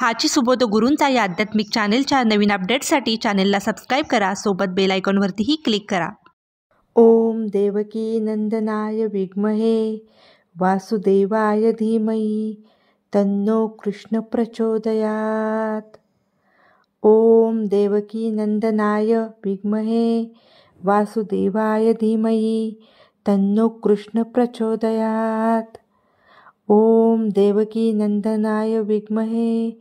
हाची सुबोध गुरूंचा या आध्यात्मिक चॅनेलच्या नवीन अपडेट्ससाठी चॅनेलला सबस्क्राईब करा, सोबत बेल आयकॉनवरतीही क्लिक करा. ओम देवकी नंदनाय विद्महे वासुदेवाय धीमहि तन्नो कृष्ण प्रचोदयात्. ओम देवकी नंदनाय विद्महे वासुदेवाय धीमहि तन्नो कृष्ण प्रचोदयात्. ओम देवकी नंदनाय विद्महे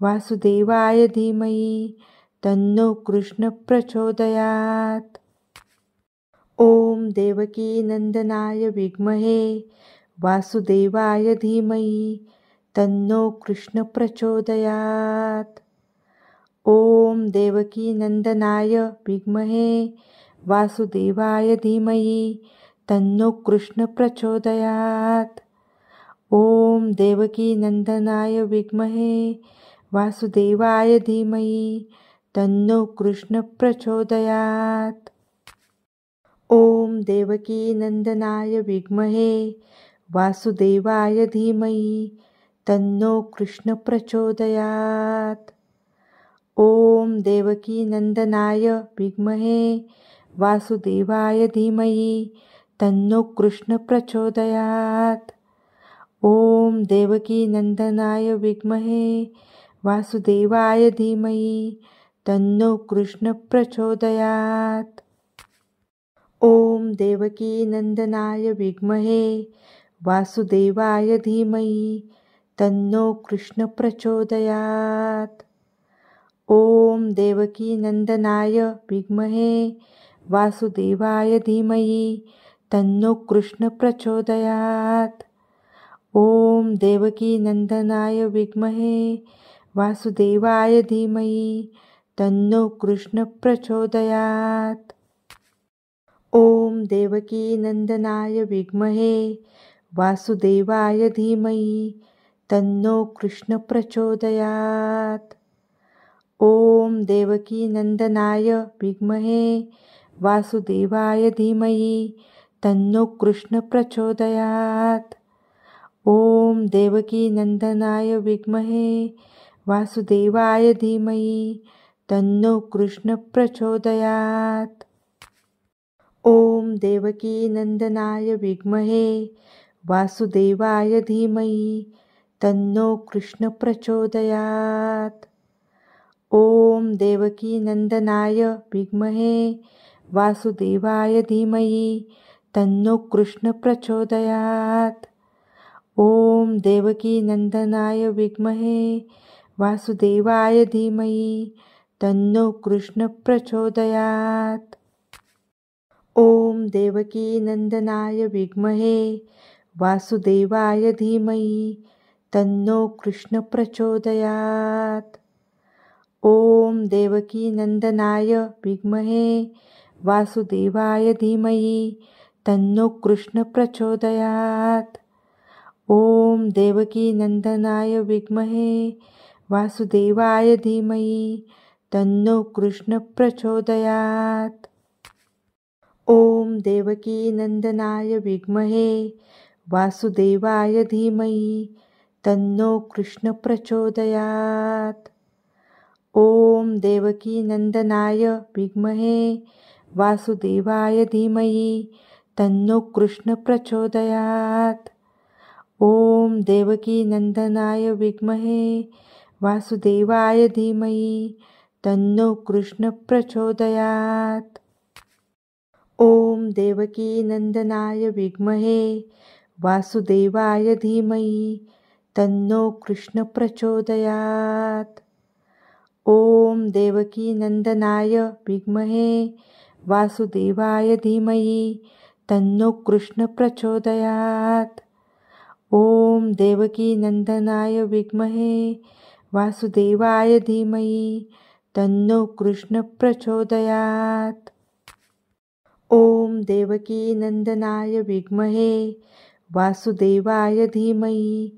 वासुदेवाय धीमहि तन्नो कृष्ण प्रचोदयात्. ओम देवकी नंदनाय विद्महे वासुदेवाय धीमहि तन्नो कृष्ण प्रचोदयात्. ओम देवकी नंदनाय विद्महे वासुदेवाय धीमहि तन्नो कृष्ण प्रचोदयात्. ओम देवकी नंदनाय विद्महे वासुदेवाय धीमहि तन्नो कृष्ण प्रचोदयात्. ओम देवकी नंदनाय विद्महे वासुदेवाय धीमहि तन्नो कृष्ण प्रचोदयात्. ओम देवकी नंदनाय विद्महे वासुदेवाय धीमहि तन्नो कृष्ण प्रचोदयात्. ओम देवकी नंदनाय विद्महे वासुदेवाय धीमहि तन्नो कृष्ण प्रचोदयात्. ओम देवकी नंदनाय विद्महे वासुदेवाय धीमहि तन्नो कृष्ण प्रचोदयात्. ओम देवकी नंदनाय विद्महे वासुदेवाय धीमहि तन्नो कृष्ण प्रचोदयात्. ओम देवकी नंदनाय विद्महे वासुदेवाय धीमहि तन्नो कृष्ण प्रचोदयात्. ओम देवकी नंदनाय विद्महे वासुदेवाय धीमहि तन्नो कृष्ण प्रचोदयात्. ओम देवकी नंदनाय विद्महे वासुदेवाय धीमहि तन्नो कृष्ण प्रचोदयात्. ओम देवकी नंदनाय विद्महे वासुदेवाय धीमहि तन्नो कृष्ण प्रचोदयात्. ओम देवकी नंदनाय विद्महे वासुदेवाय धीमहि तन्नो कृष्ण प्रचोदयात्. ओम देवकी नंदनाय विद्महे वासुदेवाय धीमहि तन्नो कृष्ण प्रचोदयात्. ओम देवकी नंदनाय विद्महे वासुदेवाय धीमहि तन्नो कृष्ण प्रचोदयात्. ओम देवकी नंदनाय विद्महे वासुदेवाय धीमहि तन्नो कृष्ण प्रचोदयात्. ओम देवकी नंदनाय विद्महे वासुदेवाय धीमहि तन्नो कृष्ण प्रचोदयात्. ओम देवकी नंदनाय विद्महे वासुदेवाय धीमहि तन्नो कृष्ण प्रचोदयात्. ओम देवकी नंदनाय विद्महे वासुदेवाय धीमहि तन्नो कृष्ण प्रचोदयात्. ओम देवकी नंदनाय विद्महे वासुदेवाय धीमहि तन्नो कृष्ण प्रचोदयात्. ओम देवकी नंदनाय विद्महे वासुदेवाय धीमहि तन्नो कृष्ण प्रचोदयात्. ओम देवकी नंदनाय विद्महे वासुदेवाय धीमहि तन्नो कृष्ण प्रचोदयात्. ओम देवकी नंदनाय विद्महे वासुदेवाय धीमहि तन्नो कृष्ण प्रचोदयात्. ओम देवकी नंदनाय विद्महे वासुदेवाय धीमहि तन्नो कृष्ण प्रचोदयात्. ओम देवकी नंदनाय विद्महे वासुदेवाय धीमहि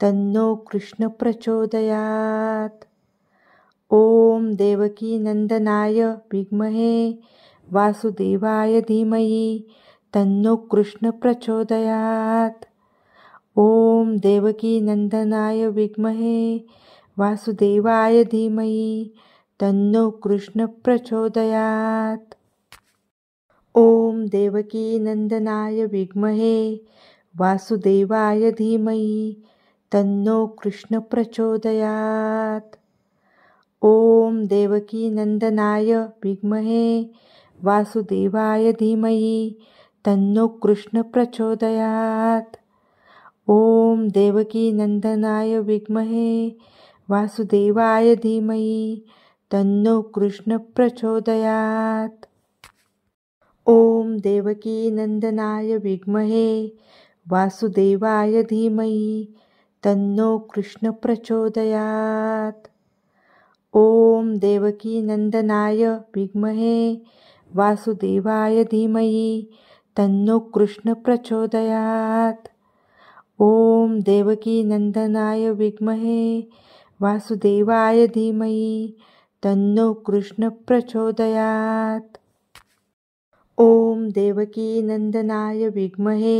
तन्नो कृष्ण प्रचोदयात्. ओम देवकी नंदनाय विद्महे वासुदेवाय धीमहि तन्नो कृष्ण प्रचोदयात्. ओम देवकी नंदनाय विद्महे वासुदेवाय धीमहि तन्नो कृष्ण प्रचोदयात्। ॐ देवकीनन्दनाय विद्महे वासुदेवाय धीमहि तन्नो कृष्ण प्रचोदयात्। ॐ देवकीनन्दनाय विद्महे वासुदेवाय धीमहि तन्नो कृष्ण प्रचोदयात्। ॐ देवकीनन्दनाय विद्महे वासुदेवाय धीमहि तन्नो कृष्ण प्रचोदयात्। ॐ देवकीनन्दनाय विद्महे वासुदेवाय धीमहि तन्नो कृष्ण प्रचोदयात्। ॐ देवकीनन्दनाय विद्महे वासुदेवाय धीमहि तन्नो कृष्ण प्रचोदयात्। ॐ देवकीनन्दनाय विद्महे वासुदेवाय धीमहि तन्नो कृष्ण प्रचोदयात्। ॐ देवकीनन्दनाय विद्महे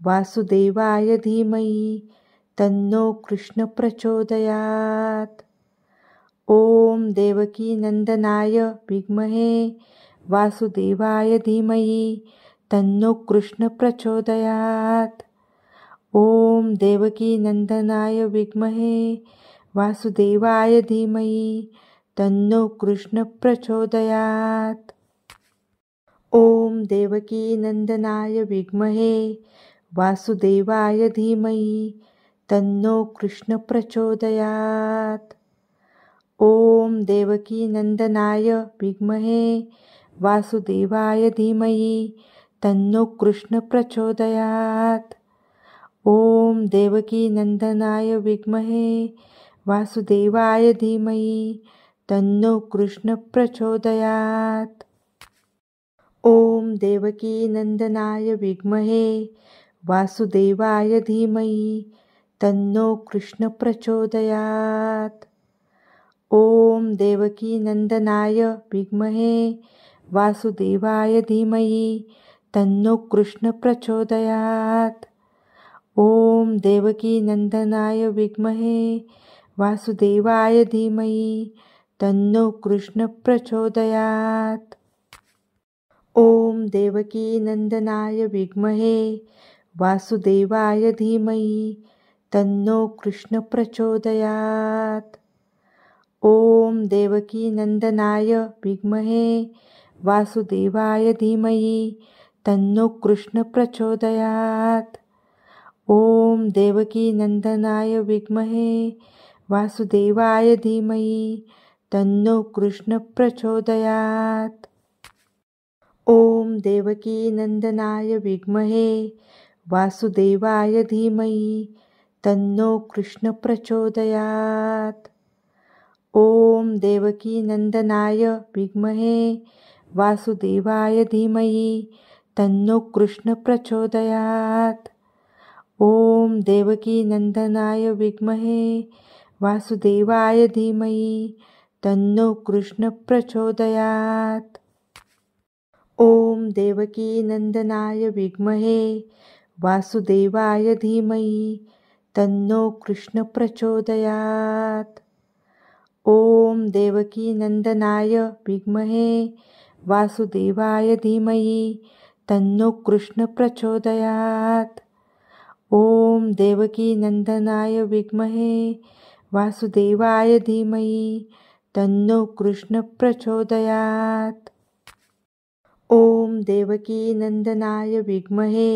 वासुदेवाय धीमहि तन्नो कृष्ण प्रचोदयात्। ॐ देवकीनन्दनाय विद्महे वासुदेवाय धीमहि तन्नो कृष्ण प्रचोदयात्। ॐ देवकीनन्दनाय विद्महे वासुदेवाय धीमहि तन्नो कृष्ण प्रचोदयात्। ॐ देवकीनन्दनाय विद्महे वासुदेवाय धीमहि तन्नो कृष्ण प्रचोदयात्। ॐ देवकीनन्दनाय विद्महे वासुदेवाय धीमहि तन्नो कृष्ण प्रचोदयात्। ॐ देवकीनन्दनाय विद्महे वासुदेवाय धीमहि तन्नो कृष्ण प्रचोदयात्। ॐ देवकीनन्दनाय विद्महे वासुदेवाय धीमहि तन्नो कृष्ण प्रचोदयात्। ॐ देवकीनन्दनाय विद्महे वासुदेवाय धीमहि तन्नो कृष्ण प्रचोदयात्। ॐ देवकीनन्दनाय विद्महे वासुदेवाय धीमहि तन्नो कृष्ण प्रचोदयात्। ॐ देवकीनन्दनाय विद्महे वासुदेवाय धीमहि तन्नो कृष्ण प्रचोदयात्। ॐ देवकीनन्दनाय विद्महे वासुदेवाय धीमहि तन्नो कृष्ण प्रचोदयात्। ॐ देवकीनन्दनाय विद्महे वासुदेवाय धीमहि तन्नो कृष्ण प्रचोदयात्। ॐ देवकीनन्दनाय विद्महे वासुदेवाय धीमहि तन्नो कृष्ण प्रचोदयात्। ॐ देवकीनन्दनाय विद्महे वासुदेवाय धीमहि तन्नो कृष्ण प्रचोदयात्। ॐ देवकीनन्दनाय विद्महे वासुदेवाय धीमहि तन्नो कृष्ण प्रचोदयात्। ॐ देवकीनन्दनाय विद्महे वासुदेवाय धीमहि तन्नो कृष्ण प्रचोदयात्। ॐ देवकीनन्दनाय विद्महे वासुदेवाय धीमहि तन्नो कृष्ण प्रचोदयात्। ॐ देवकीनन्दनाय विद्महे वासुदेवाय धीमहि तन्नो कृष्ण प्रचोदयात्। ॐ देवकीनन्दनाय विद्महे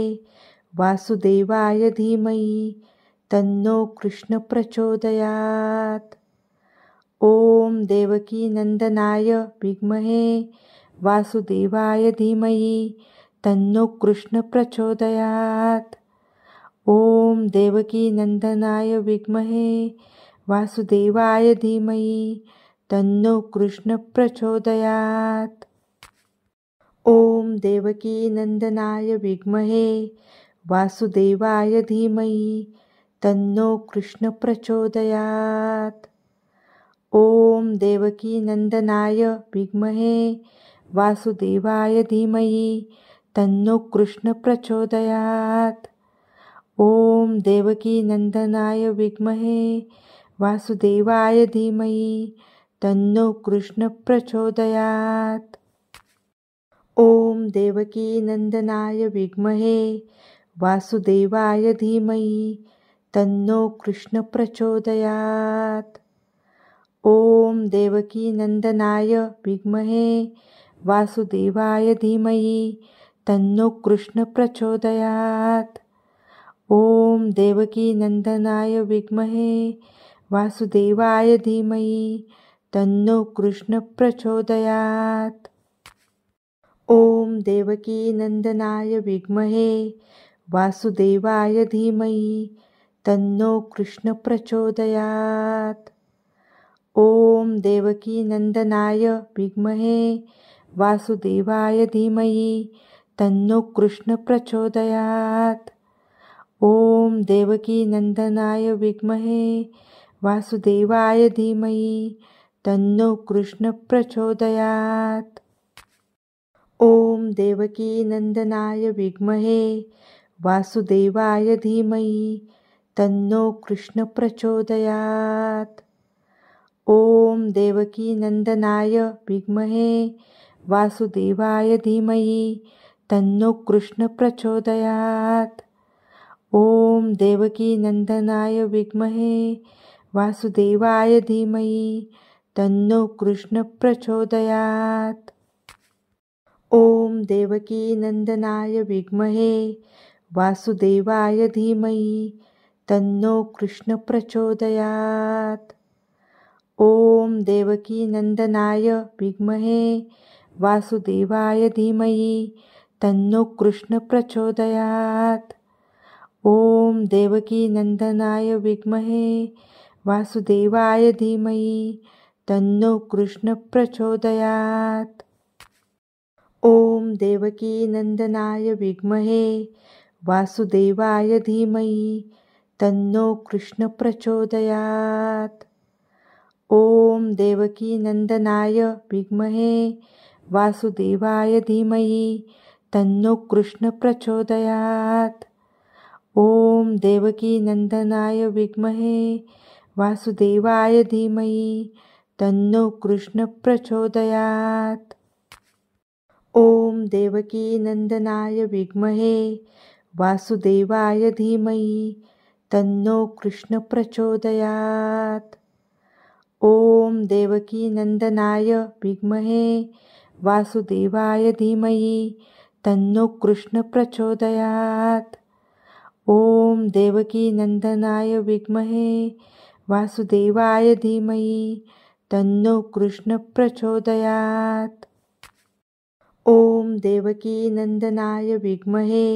वासुदेवाय धीमहि तन्नो कृष्ण प्रचोदयात्। ॐ देवकीनन्दनाय विद्महे वासुदेवाय धीमहि तन्नो कृष्ण प्रचोदयात्। ॐ देवकीनन्दनाय विद्महे वासुदेवाय धीमहि तन्नो कृष्ण प्रचोदयात्। ॐ देवकीनन्दनाय विद्महे वासुदेवाय धीमहि तन्नो कृष्ण प्रचोदयात्। ॐ देवकीनन्दनाय विद्महे वासुदेवाय धीमहि तन्नो कृष्ण प्रचोदयात्। ॐ देवकीनन्दनाय विद्महे वासुदेवाय धीमहि तन्नो कृष्ण प्रचोदयात्। ॐ देवकीनन्दनाय विद्महे वासुदेवाय धीमहि तन्नो कृष्ण प्रचोदयात्। ॐ देवकीनन्दनाय विद्महे वासुदेवाय धीमहि तन्नो कृष्ण प्रचोदयात्। ॐ देवकीनन्दनाय विद्महे वासुदेवाय धीमहि तन्नो कृष्ण प्रचोदयात्। ॐ देवकीनन्दनाय विद्महे वासुदेवाय धीमहि तन्नो कृष्ण प्रचोदयात्। ॐ देवकीनन्दनाय विद्महे वासुदेवाय धीमहि तन्नो कृष्ण प्रचोदयात्। ॐ देवकीनन्दनाय विद्महे वासुदेवाय धीमहि तन्नो कृष्ण प्रचोदयात्। ॐ देवकीनन्दनाय विद्महे वासुदेवाय धीमहि तन्नो कृष्ण प्रचोदयात्। ॐ देवकीनन्दनाय विद्महे वासुदेवाय धीमहि तन्नो कृष्ण प्रचोदयात्। ॐ देवकीनन्दनाय विद्महे वासुदेवाय धीमहि तन्नो कृष्ण प्रचोदयात्। ॐ देवकीनन्दनाय विद्महे वासुदेवाय धीमहि तन्नो कृष्ण प्रचोदयात्। ॐ देवकीनन्दनाय विद्महे वासुदेवाय धीमहि तन्नो कृष्ण प्रचोदयात्। ॐ देवकीनन्दनाय विद्महे वासुदेवाय धीमहि तन्नो कृष्ण प्रचोदयात्। ॐ देवकीनन्दनाय विद्महे वासुदेवाय धीमहि तन्नो कृष्ण प्रचोदयात्। ॐ देवकीनन्दनाय विद्महे वासुदेवाय धीमहि तन्नो कृष्ण प्रचोदयात्। ॐ देवकीनन्दनाय विद्महे वासुदेवाय धीमहि तन्नो कृष्ण प्रचोदयात्। ॐ देवकीनन्दनाय विद्महे वासुदेवाय धीमहि तन्नो कृष्ण प्रचोदयात्। ॐ देवकीनन्दनाय विद्महे वासुदेवाय धीमहि तन्नो कृष्ण प्रचोदयात्। ॐ देवकीनन्दनाय विद्महे वासुदेवाय धीमहि तन्नो कृष्ण प्रचोदयात्। ॐ देवकीनन्दनाय विद्महे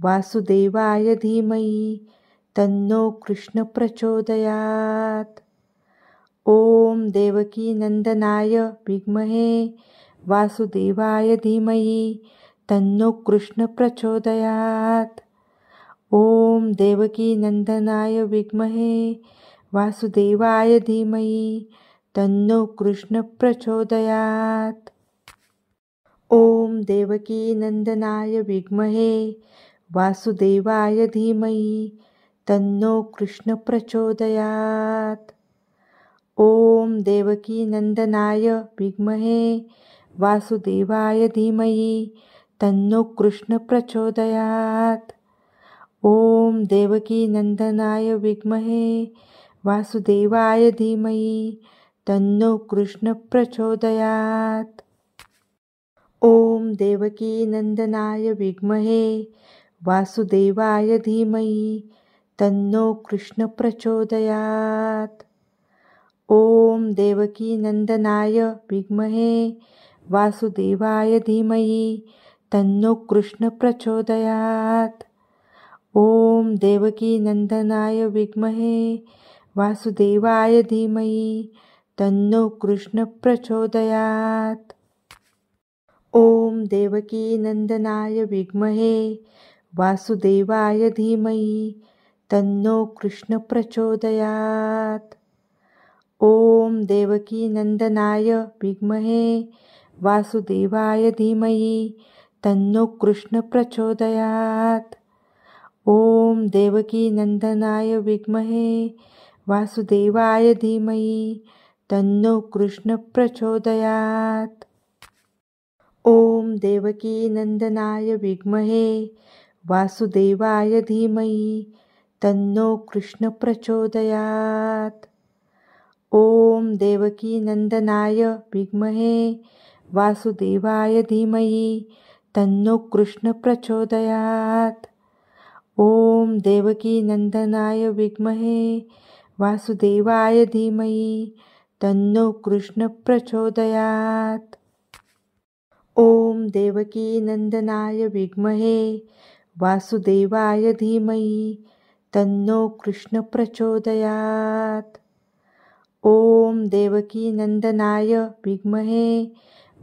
वासुदेवाय धीमहि तन्नो कृष्ण प्रचोदयात्। ॐ देवकीनन्दनाय विद्महे वासुदेवाय धीमहि तन्नो कृष्ण प्रचोदयात्। ॐ देवकीनन्दनाय विद्महे वासुदेवाय धीमहि तन्नो कृष्ण प्रचोदयात्। ॐ देवकीनन्दनाय विद्महे वासुदेवाय धीमहि तन्नो कृष्ण प्रचोदयात्। ॐ देवकीनन्दनाय विद्महे वासुदेवाय धीमहि तन्नो कृष्ण प्रचोदयात्। ॐ देवकीनन्दनाय विद्महे वासुदेवाय धीमहि तन्नो कृष्ण प्रचोदयात्। ॐ देवकीनन्दनाय विद्महे वासुदेवाय धीमहि तन्नो कृष्ण प्रचोदयात्। ॐ देवकीनन्दनाय विद्महे वासुदेवाय धीमहि तन्नो कृष्ण प्रचोदयात्। ॐ देवकीनन्दनाय विद्महे वासुदेवाय धीमहि तन्नो कृष्ण प्रचोदयात्। ॐ देवकीनन्दनाय विद्महे वासुदेवाय धीमहि तन्नो कृष्ण प्रचोदयात्। ॐ देवकीनन्दनाय विद्महे वासुदेवाय धीमहि तन्नो कृष्ण प्रचोदयात्। ॐ देवकीनन्दनाय विद्महे वासुदेवाय धीमहि तन्नो कृष्ण प्रचोदयात्। ॐ देवकीनन्दनाय विद्महे वासुदेवाय धीमहि तन्नो कृष्ण प्रचोदयात्। ॐ देवकीनन्दनाय विद्महे वासुदेवाय धीमहि तन्नो कृष्ण प्रचोदयात्। ॐ देवकीनन्दनाय विद्महे वासुदेवाय धीमहि तन्नो कृष्ण प्रचोदयात्। ॐ देवकीनन्दनाय विद्महे वासुदेवाय धीमहि तन्नो कृष्ण प्रचोदयात्। ॐ देवकीनन्दनाय विद्महे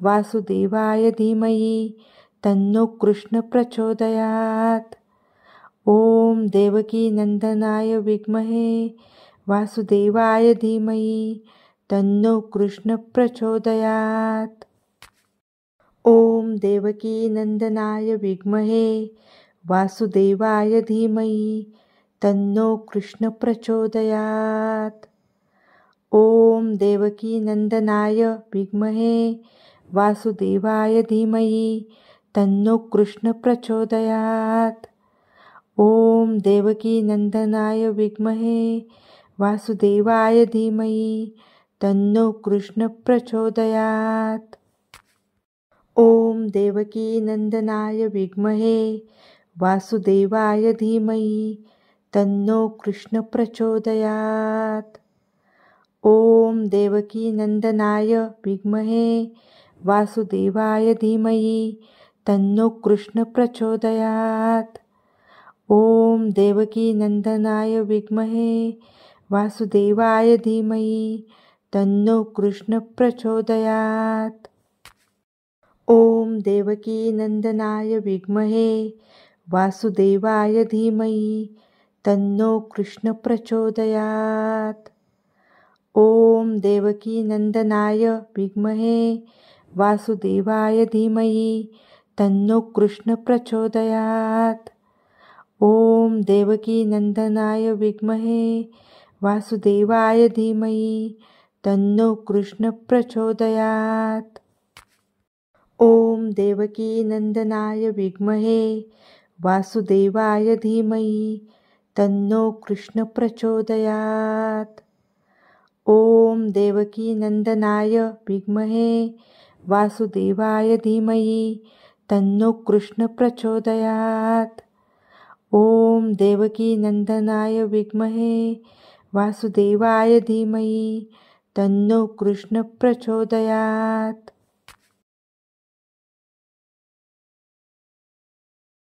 वासुदेवाय धीमहि तन्नो कृष्ण प्रचोदयात्। ॐ देवकीनन्दनाय विद्महे वासुदेवाय धीमहि तन्नो कृष्ण प्रचोदयात्। ॐ देवकीनन्दनाय विद्महे वासुदेवाय धीमहि तन्नो कृष्ण प्रचोदयात्। ॐ देवकीनन्दनाय विद्महे वासुदेवाय धीमहि तन्नो कृष्ण प्रचोदयात्। ॐ देवकीनन्दनाय विद्महे वासुदेवाय धीमहि तन्नो कृष्ण प्रचोदयात्। ॐ देवकीनन्दनाय विद्महे वासुदेवाय धीमहि तन्नो कृष्ण प्रचोदयात्। ॐ देवकीनन्दनाय विद्महे वासुदेवाय धीमहि तन्नो कृष्ण प्रचोदयात्। ॐ देवकीनन्दनाय विद्महे वासुदेवाय धीमहि तन्नो कृष्ण प्रचोदयात्। ॐ देवकीनन्दनाय विद्महे वासुदेवाय धीमहि तन्नो कृष्ण प्रचोदयात्। ॐ देवकीनन्दनाय विद्महे वासुदेवाय धीमहि तन्नो कृष्ण प्रचोदयात्। ॐ देवकीनन्दनाय विद्महे वासुदेवाय धीमहि तन्नो कृष्ण प्रचोदयात्। ॐ देवकीनन्दनाय विद्महे वासुदेवाय धीमहि तन्नो कृष्ण प्रचोदयात्। ॐ देवकीनन्दनाय विद्महे वासुदेवाय धीमहि तन्नो कृष्ण प्रचोदयात्। ॐ देवकीनन्दनाय विद्महे वासुदेवाय धीमहि तन्नो कृष्ण प्रचोदयात्।